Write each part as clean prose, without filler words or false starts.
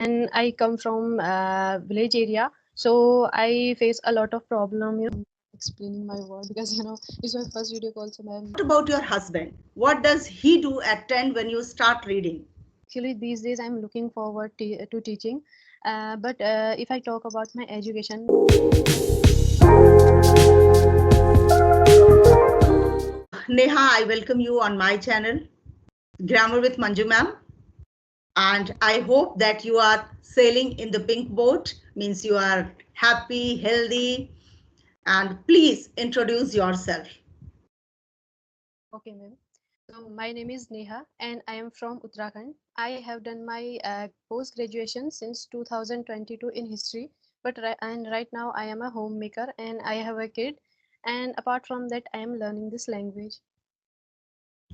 and I come from village area, so I face a lot of problem, explaining my word because it's my first video call, so ma'am. What about your husband? What does he do at 10 when you start reading? Actually, these days I'm looking forward to teaching, but if I talk about my education. Neha, I welcome you on my channel, Grammar with Manjumam. And I hope that you are sailing in the pink boat, means you are happy, healthy, and please introduce yourself. Okay, ma'am. So my name is Neha and I am from Uttarakhand. I have done my post graduation since 2022 in history, but right now I am a homemaker and I have a kid. And apart from that, I am learning this language.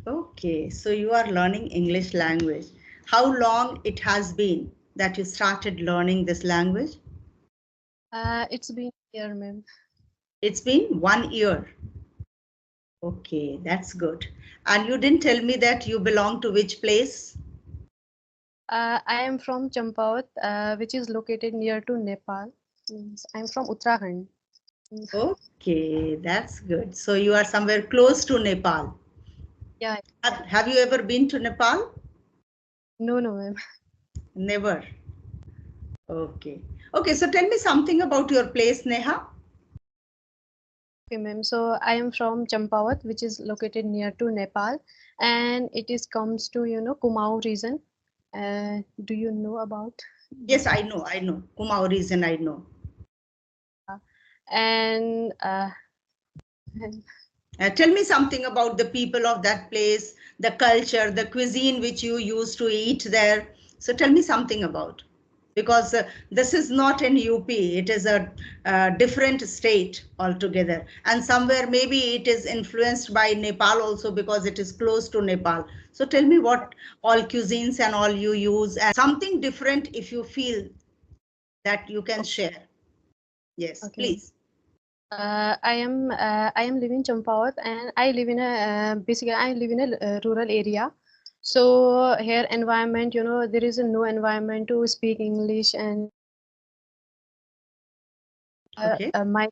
Okay, so you are learning English language. How long it has been that you started learning this language? It's been a year, ma'am. It's been 1 year. Okay, that's good. And you didn't tell me that you belong to which place? I am from Champawat, which is located near to Nepal. I'm from Uttarakhand. Okay, that's good. So you are somewhere close to Nepal. Yeah. Have you ever been to Nepal? No, no, ma'am. Never. Okay. Okay, so tell me something about your place, Neha. Okay, ma'am. So I am from Champawat, which is located near to Nepal, and it is comes to Kumaon region. Do you know about Yes, this? I know. Kumaon region, I know. And Tell me something about the people of that place, the culture, the cuisine which you used to eat there. So tell me something about, because this is not in UP, it is a different state altogether. And somewhere maybe it is influenced by Nepal also because it is close to Nepal. So tell me what all cuisines and all you use and something different if you feel that you can share. Yes, okay, ma'am. please. I am living Champawat, and I live in a basically I live in a rural area. So here environment, there is a no environment to speak English, and Okay. my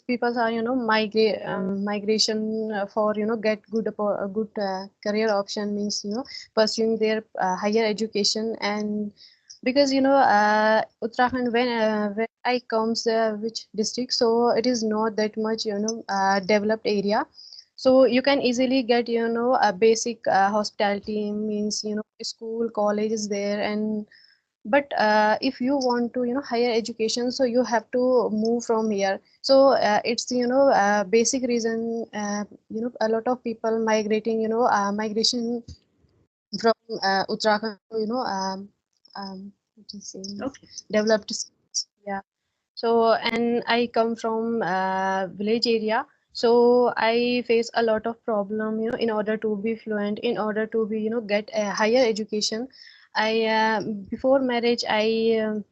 people are migration for get a good career option, means pursuing their higher education. And because Uttarakhand, when I comes which district, so it is not that much developed area, so you can easily get a basic hospitality, means school college is there. And but if you want to higher education, so you have to move from here. So it's basic reason, a lot of people migrating, migration from Uttarakhand to what is saying, Okay. developed states. Yeah. So and I come from village area, so I face a lot of problem, in order to be fluent, in order to be get a higher education. I before marriage, I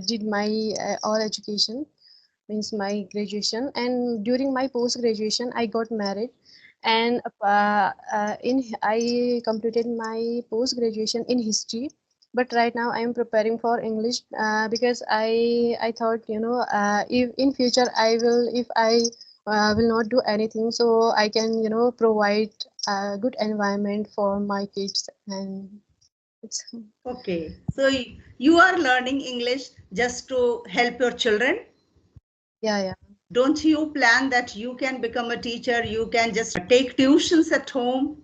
did my all education, means my graduation, and during my post graduation I got married. And in I completed my post graduation in history, but right now I am preparing for English, because I thought if in future I will, if I will not do anything, so I can provide a good environment for my kids. And it's Okay, so you are learning English just to help your children. yeah, yeah. Don't you plan that you can become a teacher? You can just take tuitions at home.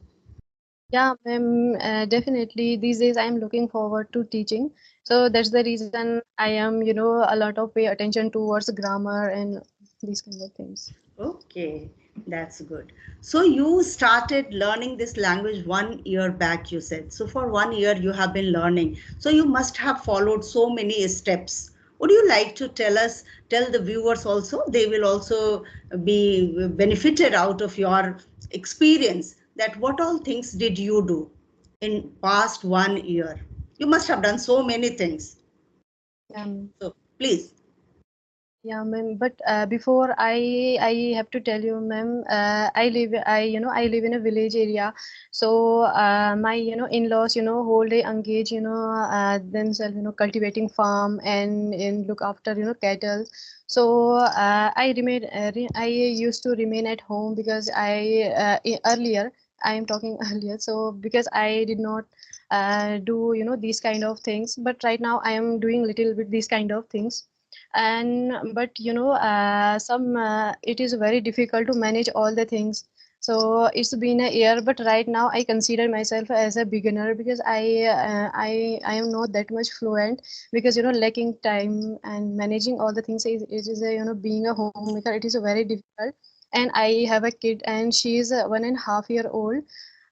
Yeah, ma'am, definitely. These days, I'm looking forward to teaching. So that's the reason I am, a lot of pay attention towards grammar and these kind of things. Okay, that's good. So you started learning this language 1 year back, you said. So for 1 year you have been learning. So you must have followed so many steps. Would you like to tell us, tell the viewers also? They will also be benefited out of your experience, that what all things did you do in past 1 year? You must have done so many things. Um, So please. Yeah, ma'am. But before I have to tell you, ma'am, I live in a village area. So my in-laws whole day engage themselves cultivating farm and look after cattle. So I used to remain at home because earlier I am talking earlier. So because I did not do these kind of things, but right now I am doing little bit these kind of things. And but some it is very difficult to manage all the things. So it's been a year, but right now I consider myself as a beginner because I am not that much fluent, because lacking time and managing all the things is a, being a homemaker, it is a very difficult. And I have a kid and she is 1.5 year old.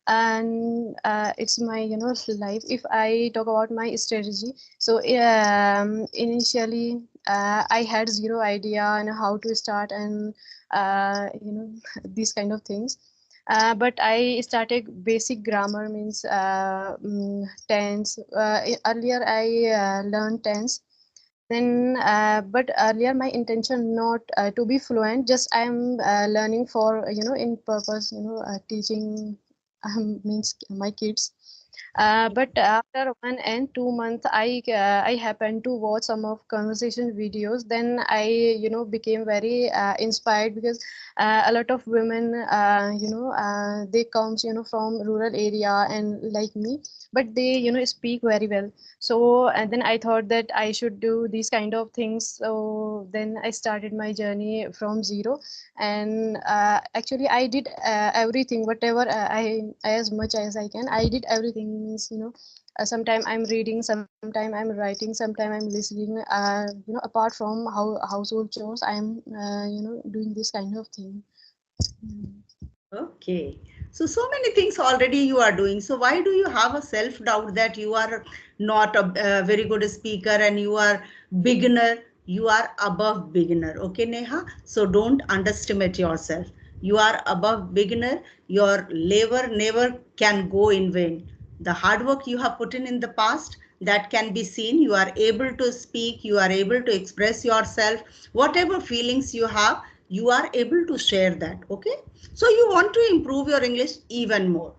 And it's my life. If I talk about my strategy, so initially I had zero idea on how to start and these kind of things. But I started basic grammar, means tense. Earlier I learned tense. Then but earlier my intention not to be fluent, just I am learning for in purpose, teaching means my kids. But after 1 and 2 months, I happened to watch some of conversation videos. Then I became very inspired, because a lot of women they comes from rural area and like me, but they speak very well. So and then I thought that I should do these kind of things. So then I started my journey from zero. And actually I did everything, whatever as much as I can, I did everything. Means sometime I'm reading, sometime I'm writing, sometime I'm listening. Apart from household chores, I'm doing this kind of thing. Mm. Okay. So, so many things already you are doing. So, why do you have a self-doubt that you are not a very good speaker and you are beginner? You are above beginner. Okay, Neha? So, don't underestimate yourself. You are above beginner. Your labor never can go in vain. The hard work you have put in the past, that can be seen. You are able to speak, you are able to express yourself. Whatever feelings you have, you are able to share that. Okay, so you want to improve your English even more.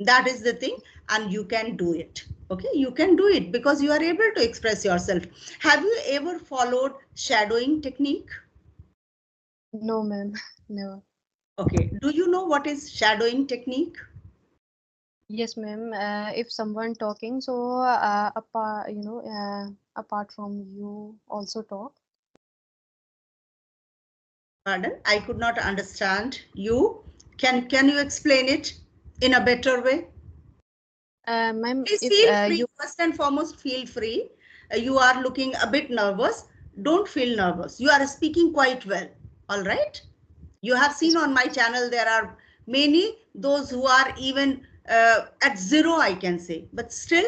That is the thing, and you can do it. Okay, you can do it because you are able to express yourself. Have you ever followed shadowing technique? No, ma'am. Never. Okay, do you know what is shadowing technique? Yes, ma'am. If someone talking, so apart from you also talk. Pardon, I could not understand you. Can you explain it in a better way? Ma'am, Please if feel free. you First and foremost, feel free. You are looking a bit nervous. Don't feel nervous. You are speaking quite well. All right. You have seen yes, on my channel there are many those who are even at zero, I can say, but still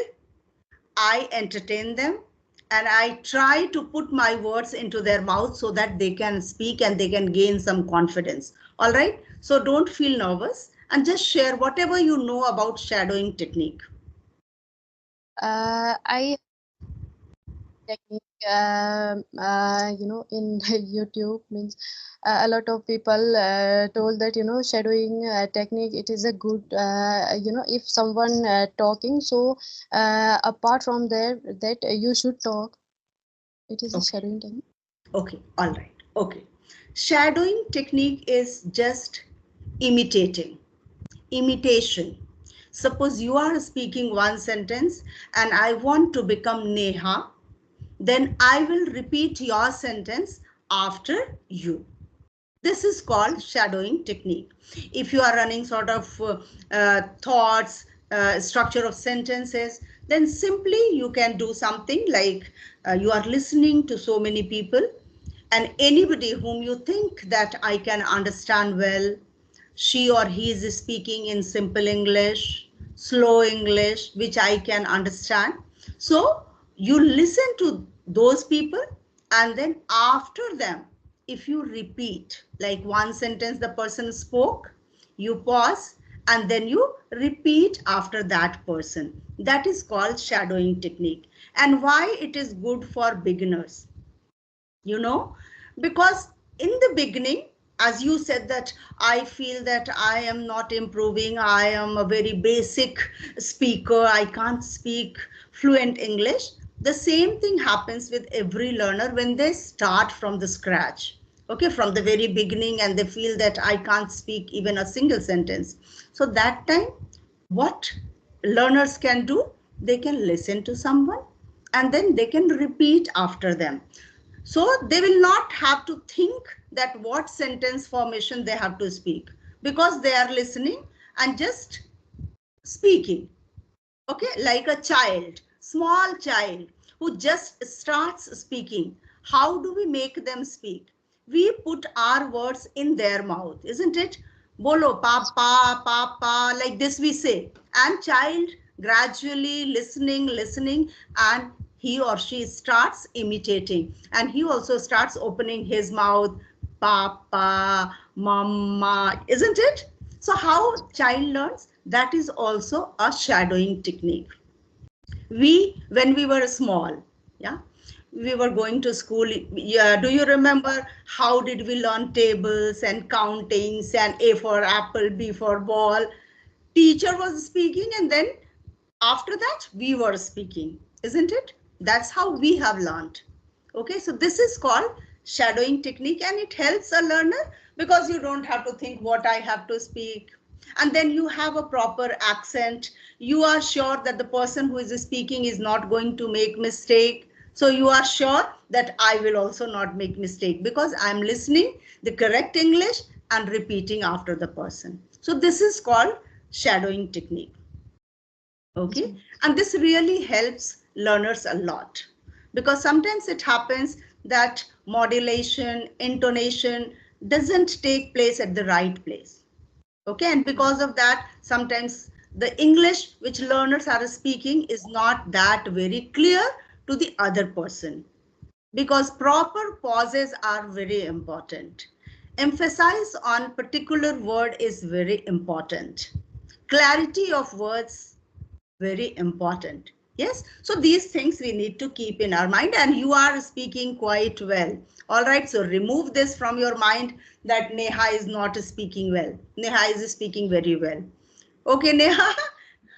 I entertain them and I try to put my words into their mouth so that they can speak and they can gain some confidence. All right. So don't feel nervous and just share whatever you know about shadowing technique. I technique in YouTube, means a lot of people told that shadowing technique, it is a good if someone talking, so apart from there that you should talk, it is a Okay. shadowing technique. Okay. All right. Okay. Shadowing technique is just imitating, imitation. Suppose you are speaking one sentence and I want to become Neha, then I will repeat your sentence after you. This is called shadowing technique. If you are running sort of thoughts, structure of sentences, then simply you can do something like you are listening to so many people and anybody whom you think that I can understand well, she or he is speaking in simple English, slow English, which I can understand. So you listen to those people and then after them, if you repeat like one sentence the person spoke, you pause and then you repeat after that person. That is called shadowing technique. And why it is good for beginners? You know, Because in the beginning, as you said that I feel that I am not improving, I am a very basic speaker, I can't speak fluent English. The same thing happens with every learner when they start from the scratch, okay, from the very beginning, and they feel that I can't speak even a single sentence. So that time, what learners can do, they can listen to someone and then they can repeat after them. So they will not have to think that what sentence formation they have to speak, because they are listening and just speaking. Okay, like a child, small child who just starts speaking. How do we make them speak? We put our words in their mouth, isn't it? Bolo, papa, papa, like this we say. And child gradually listening, and he or she starts imitating. And he also starts opening his mouth, papa, mama, isn't it? So how child learns? That is also a shadowing technique. When we were small, yeah, we were going to school. Yeah, do you remember how did we learn tables and countings and A for apple, B for ball? Teacher was speaking, and then after that we were speaking, isn't it? That's how we have learned. Okay, so this is called shadowing technique, and it helps a learner because you don't have to think what I have to speak, and then you have a proper accent. You are sure that the person who is speaking is not going to make mistake, so you are sure that I will also not make mistake because I'm listening the correct English and repeating after the person. So this is called shadowing technique. Yes, Okay, ma'am. and this really helps learners a lot, because sometimes it happens that modulation, intonation doesn't take place at the right place. Okay, and because of that, sometimes the English which learners are speaking is not that very clear to the other person, because proper pauses are very important. Emphasize on particular word is very important. Clarity of words, very important. Yes, so these things we need to keep in our mind, and you are speaking quite well. All right, so remove this from your mind that Neha is not speaking well. Neha is speaking very well. Okay, Neha.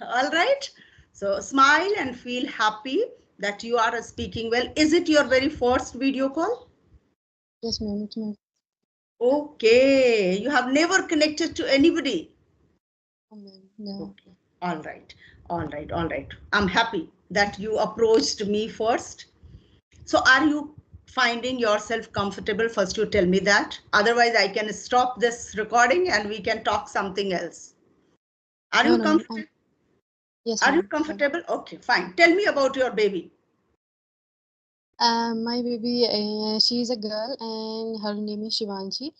All right, so smile and feel happy that you are speaking well. Is it your very first video call? Yes, ma'am. It's my Okay, you have never connected to anybody. ma'am. No. Okay. All right. All right. All right. I'm happy that you approached me first. So are you finding yourself comfortable? First, you tell me that. Otherwise, I can stop this recording and we can talk something else. Are No, you no, ma'am. comfortable? Yes, Are you ma'am. Fine. comfortable? Okay, fine. Tell me about your baby. My baby, she is a girl, and her name is Shivanshi,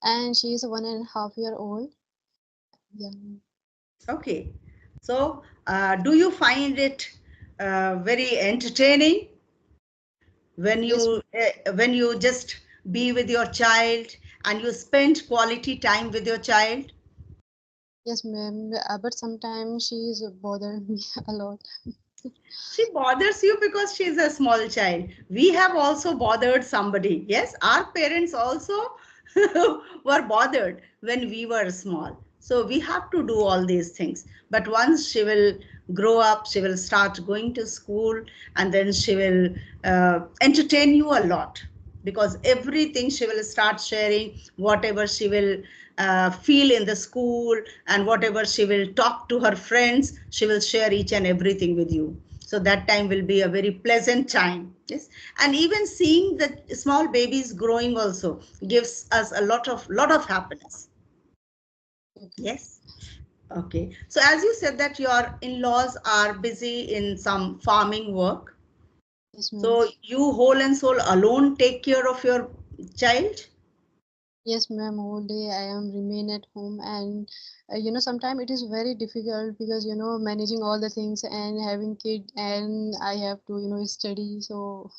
and she is 1.5 year old. Yeah. Okay. So, do you find it very entertaining Yes, when you just be with your child and you spend quality time with your child? yes, ma'am. But sometimes she is bothering me a lot. She bothers you because she is a small child. We have also bothered somebody. Yes, our parents also were bothered when we were small. So we have to do all these things. But once she will grow up, she will start going to school, and then she will entertain you a lot, because everything she will start sharing, whatever she will feel in the school, and whatever she will talk to her friends, she will share each and everything with you. So that time will be a very pleasant time. Yes, and even seeing the small babies growing also gives us a lot of happiness. Okay. Yes. Okay, so as you said that your in-laws are busy in some farming work, Yes, ma'am. so you whole and soul alone take care of your child. Yes, ma'am. Whole day I am remain at home, and sometimes it is very difficult because managing all the things and having kid, and I have to study. So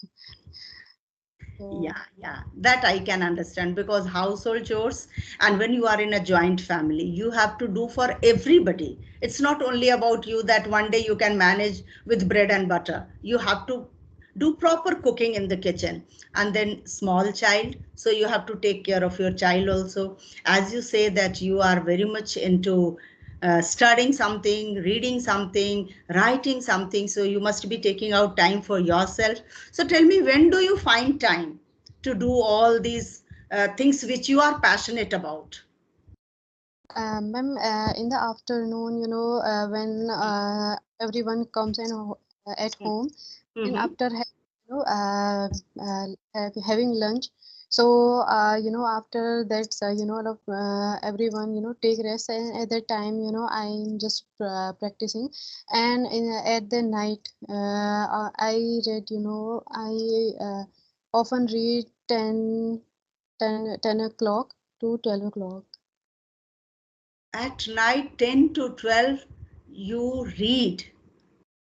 Yeah, yeah, that I can understand, because household chores, and when you are in a joint family, you have to do for everybody. It's not only about you that one day you can manage with bread and butter. You have to do proper cooking in the kitchen. And then small child, so you have to take care of your child also. As you say that you are very much into studying something, reading something, writing something, so you must be taking out time for yourself. So tell me, when do you find time to do all these things which you are passionate about? Ma'am, in the afternoon, when everyone comes in at home, and Mm-hmm. after having lunch, so after that, everyone take rest, and at that time, I'm just practicing, and at the night, I read, I often read 10 o'clock to 12 o'clock. At night 10 to 12 you read.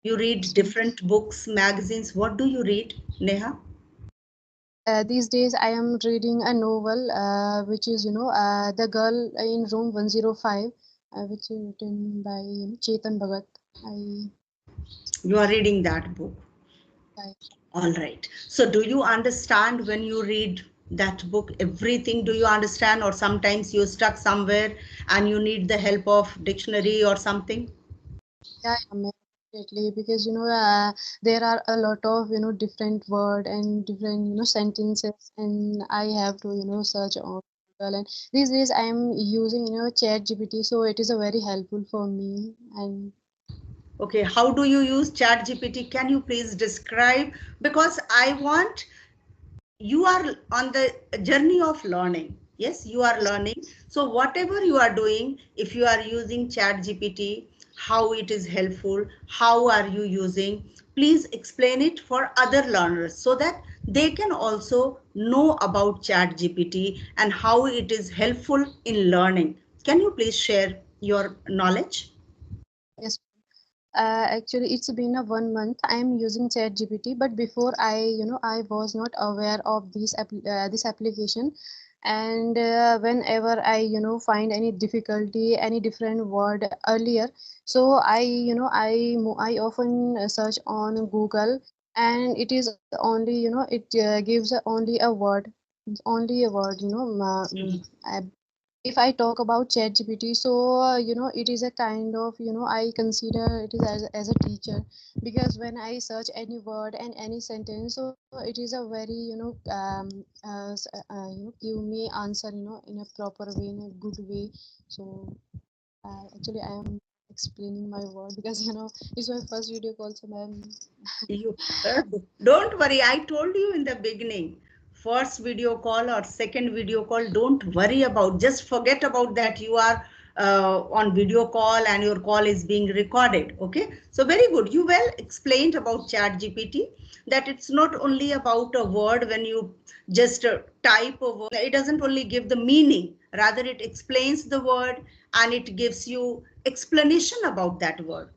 You read different books, magazines. What do you read, Neha? These days, I am reading a novel, which is, The Girl in Room 105, which is written by Chetan Bhagat. I, You are reading that book. I All right. So do you understand when you read that book everything? Do you understand, or sometimes you're stuck somewhere and you need the help of dictionary or something? yeah, definitely, because there are a lot of different word and different sentences, and I have to search on Google. And these days, I am using Chat GPT, so it is a very helpful for me. And Okay, how do you use Chat GPT? Can you please describe? Because I want, you are on the journey of learning. Yes, you are yes, learning. So whatever you are doing, if you are using Chat GPT, how it is helpful, how are you using, please explain it for other learners so that they can also know about Chat GPT and how it is helpful in learning. Can you please share your knowledge? yes. Actually, it's been a 1 month. I am using ChatGPT, but before I was not aware of this application. And whenever I, find any difficulty, any different word earlier, so I often search on Google, and it is only, it gives only a word, only a word, Mhm. if I talk about ChatGPT, so it is a kind of I consider it is as a teacher, because when I search any word and any sentence, so it is a very give me answer in a proper way, in a good way. So actually I am explaining my word because it's my first video call, so I'm You don't worry. I told you in the beginning, first video call or second video call, don't worry about. Just forget about that you are on video call and your call is being recorded. Okay. So very good. You well explained about Chat GPT, that it's not only about a word when you just type a word. It doesn't only give the meaning. Rather, it explains the word and it gives you explanation about that word,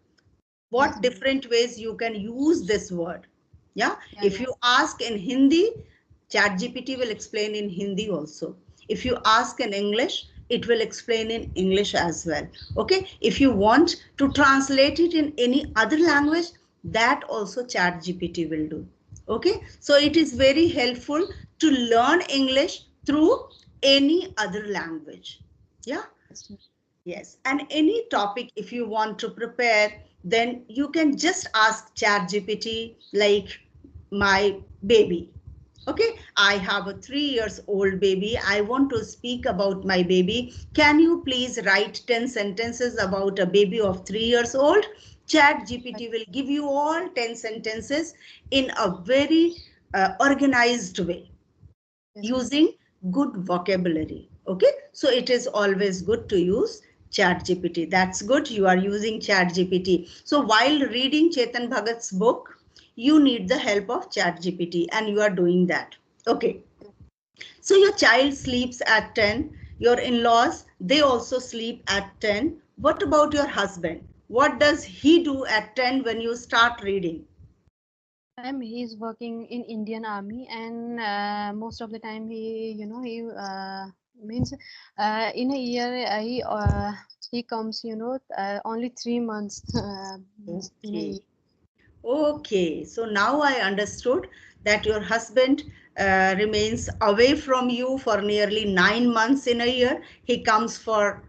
yes, what different ways you can use this word. Yeah, yeah, if yeah, you ask in Hindi, Chat GPT will explain in Hindi also. If you ask in English, it will explain in English as well. Okay, if you want to translate it in any other language, that also Chat GPT will do. Okay, so it is very helpful to learn English through any other language. Yeah. yes, Yes, and any topic if you want to prepare, then you can just ask ChatGPT, like my baby. Okay, I have a 3 years old baby. I want to speak about my baby. Can you please write 10 sentences about a baby of 3 years old? ChatGPT will give you all 10 sentences in a very organized way, yes, ma'am. using good vocabulary. Okay, so it is always good to use Chat GPT. That's good, you are using Chat GPT. So while reading Chetan Bhagat's book, you need the help of Chat GPT, and you are doing that. Okay, so your child sleeps at 10, your in-laws, they also sleep at 10. What about your husband? What does he do at 10 when you start reading? Ma'am, he's working in Indian Army, and most of the time he means in a year he comes only 3 months in a Okay. year. Okay, so now I understood that your husband remains away from you for nearly 9 months in a year. He comes for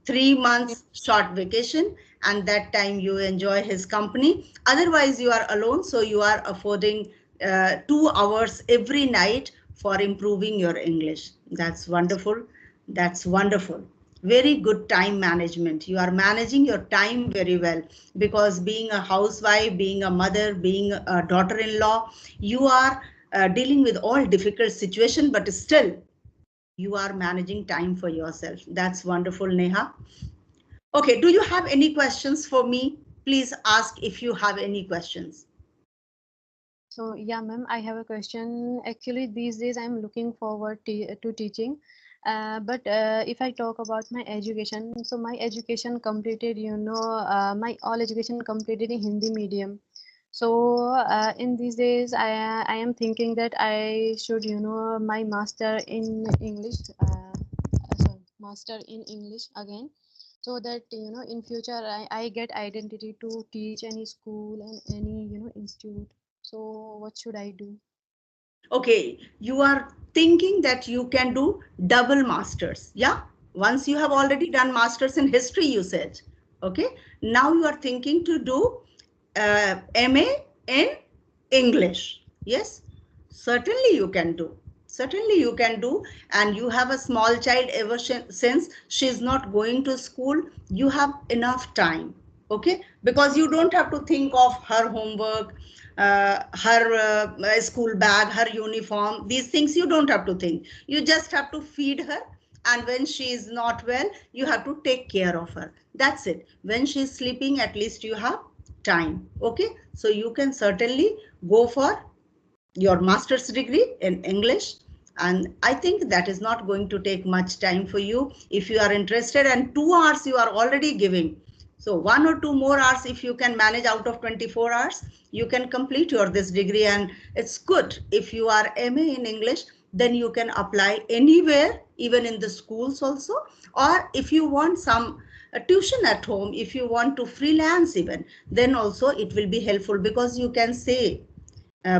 3 months short vacation, and that time you enjoy his company. Otherwise, you are alone, so you are affording 2 hours every night for improving your English. That's wonderful. That's wonderful. Very good time management. You are managing your time very well, because being a housewife, being a mother, being a daughter-in-law, you are dealing with all difficult situations, but still you are managing time for yourself. That's wonderful, Neha. Okay, do you have any questions for me? Please ask if you have any questions. So yeah, ma'am, I have a question. Actually, these days I'm looking forward to teaching. But if I talk about my education, so my education completed, my all education completed in Hindi medium. So in these days, I am thinking that I should, my master in English, sorry, master in English again, so that in future I get identity to teach any school and any institute. So what should I do? Okay, you are thinking that you can do double masters. Yeah, once you have already done masters in history, you said. Okay, now you are thinking to do MA in English. Yes, certainly you can do. Certainly you can do. And you have a small child. Ever since she is not going to school, you have enough time. Okay, because you don't have to think of her homework, her school bag, her uniform. These things you don't have to think. You just have to feed her, and when she is not well, you have to take care of her. That's it. When she is sleeping, at least you have time. Okay, so you can certainly go for your master's degree in English, and I think that is not going to take much time for you if you are interested. And 2 hours you are already giving, so 1 or 2 more hours, if you can manage out of 24 hours, you can complete your this degree. And it's good if you are MA in English, then you can apply anywhere, even in the schools also. Or if you want some tuition at home, if you want to freelance even, then also it will be helpful, because you can say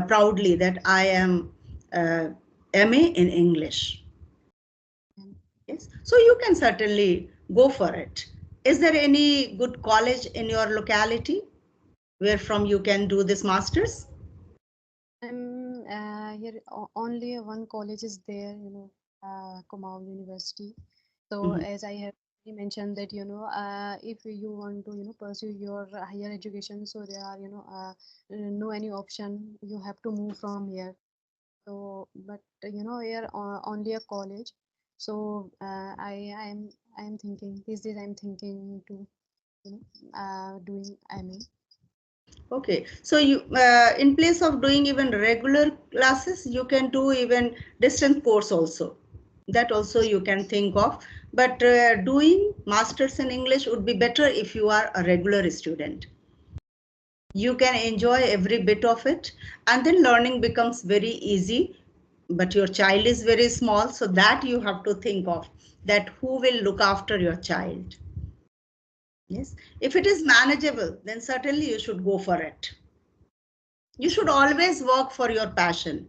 proudly that I am MA in English. Um, Yes, so you can certainly go for it. Is there any good college in your locality where from you can do this masters? I'm here only one college is there, Kumaon University. So Mhm. as I have mentioned that if you want to pursue your higher education, so there are no any option. You have to move from here. So but here only a college. So I am thinking these days I'm thinking to doing MA. Okay, so you in place of doing even regular classes, you can do even distance course also. That also Yes, you can think of. But doing masters in English would be better if you are a regular student. You can enjoy every bit of it, and then learning becomes very easy. But your child is very small, so that you have to think of, that who will look after your child. Yes, if it is manageable, then certainly you should go for it. You yes, should ma'am. always work for your passion.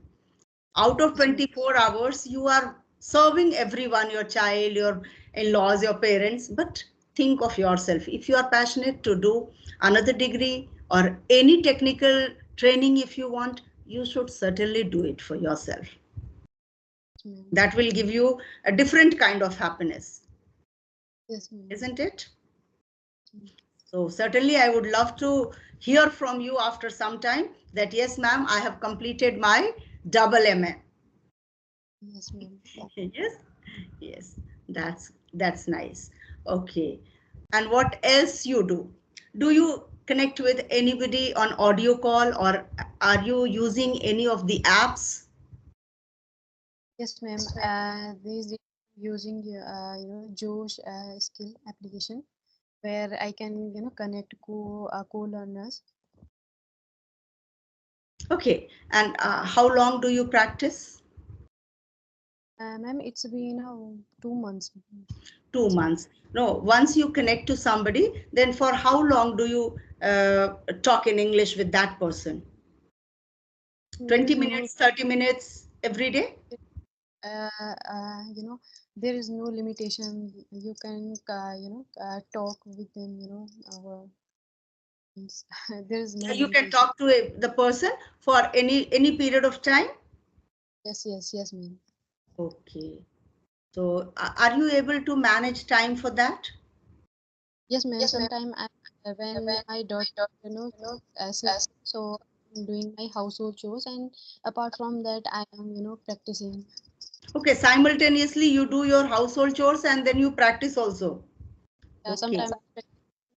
Out of Yes, ma'am. 24 hours, you are serving everyone, your child, your in-laws, your parents. But think of yourself. If you are passionate to do another degree or any technical training, if you want, you should certainly do it for yourself. Yes, ma'am. That will give you a different kind of happiness, Yes, ma'am. isn't it? So certainly I would love to hear from you after some time that yes, ma'am, I have completed my double MA. Yes, ma'am. Yes, yes, that's nice. Okay, and what else you do? Do you connect with anybody on audio call, or are you using any of the apps? Yes, ma'am. These days using Josh skill application where I can connect co-learners. Okay, and how long do you practice? Ma'am, it's been 2 months. 2 months. No, once you connect to somebody, then for how long do you talk in English with that person? There 20 is no, minutes, 30 minutes every day? there is no limitation. You can, talk with them. There is no You can limitation. talk to the person for any period of time? Yes, yes, yes, ma'am. Okay. So are you able to manage time for that? Yes, ma'am. Sometime when my daughter, sleep, so I'm doing my household chores, and apart from that, I am, practicing. Okay, simultaneously you do your household chores and then you practice also. Okay. Sometime,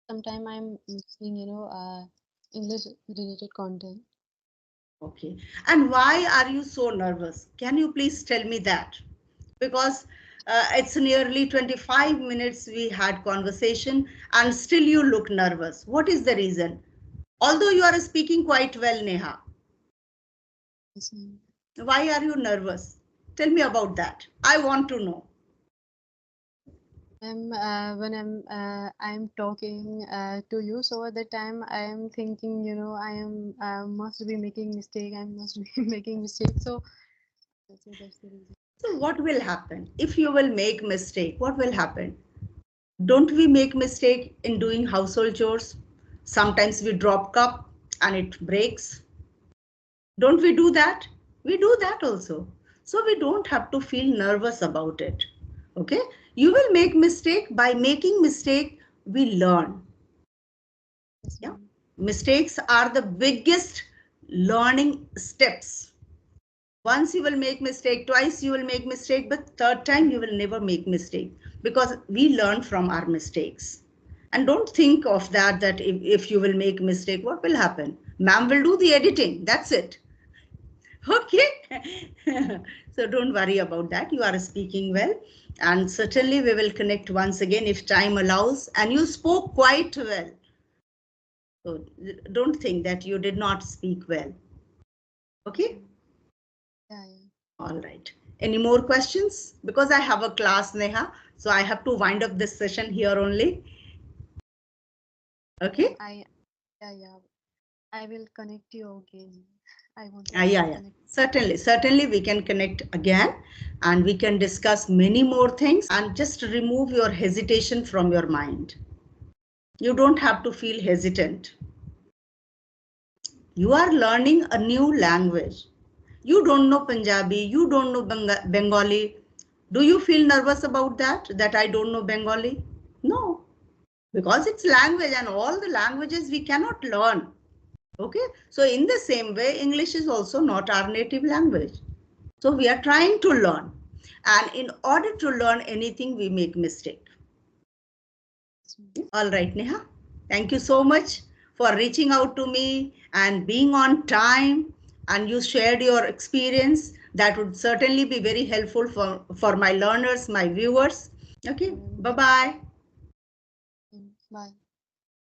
sometime I'm listening, English related content. Okay. And why are you so nervous? Can you please tell me that? Because it's nearly 25 minutes we had conversation and still you look nervous. What is the reason? Although you are speaking quite well, Neha, Yes, ma'am. why are you nervous? Tell me about that. I want to know. When I'm talking to you, so at the time I am thinking, I am must be making mistake. I must be making mistake. So that's the reason. So what will happen? If you will make mistake, what will happen? Don't we make mistake in doing household chores? Sometimes we drop cup and it breaks. Don't we do that? We do that also. So we don't have to feel nervous about it. Okay? You will make mistake. By making mistake, we learn. Yes, Yeah. ma'am. Mistakes are the biggest learning steps. Once you will make mistake, twice you will make mistake, but third time you will never make mistake because we learn from our mistakes. And don't think of that if you will make mistake, what will happen? Ma'am will do the editing. That's it. Okay. So don't worry about that. You are speaking well. And certainly we will connect once again if time allows. And you spoke quite well. So don't think that you did not speak well. Yes, Okay. ma'am. Yeah, yeah. All right. Any more questions? Because I have a class, Neha. So I have to wind up this session here only. Ma'am, Okay. yeah, yeah. I will connect you again. I want to Yeah, yeah. connect. Certainly, certainly we can connect again and we can discuss many more things and just remove your hesitation from your mind. You don't have to feel hesitant. You are learning a new language. You don't know Punjabi, you don't know Bengali. Do you feel nervous about that? That I don't know Bengali? No, because it's language and all the languages we cannot learn. Okay, so in the same way, English is also not our native language. So we are trying to learn. And in order to learn anything, we make mistake. Yes, ma'am. All right, Neha. Thank you so much for reaching out to me and being on time. And you shared your experience. That would certainly be very helpful for my learners, my viewers. Okay, Okay, ma'am. bye-bye. Bye.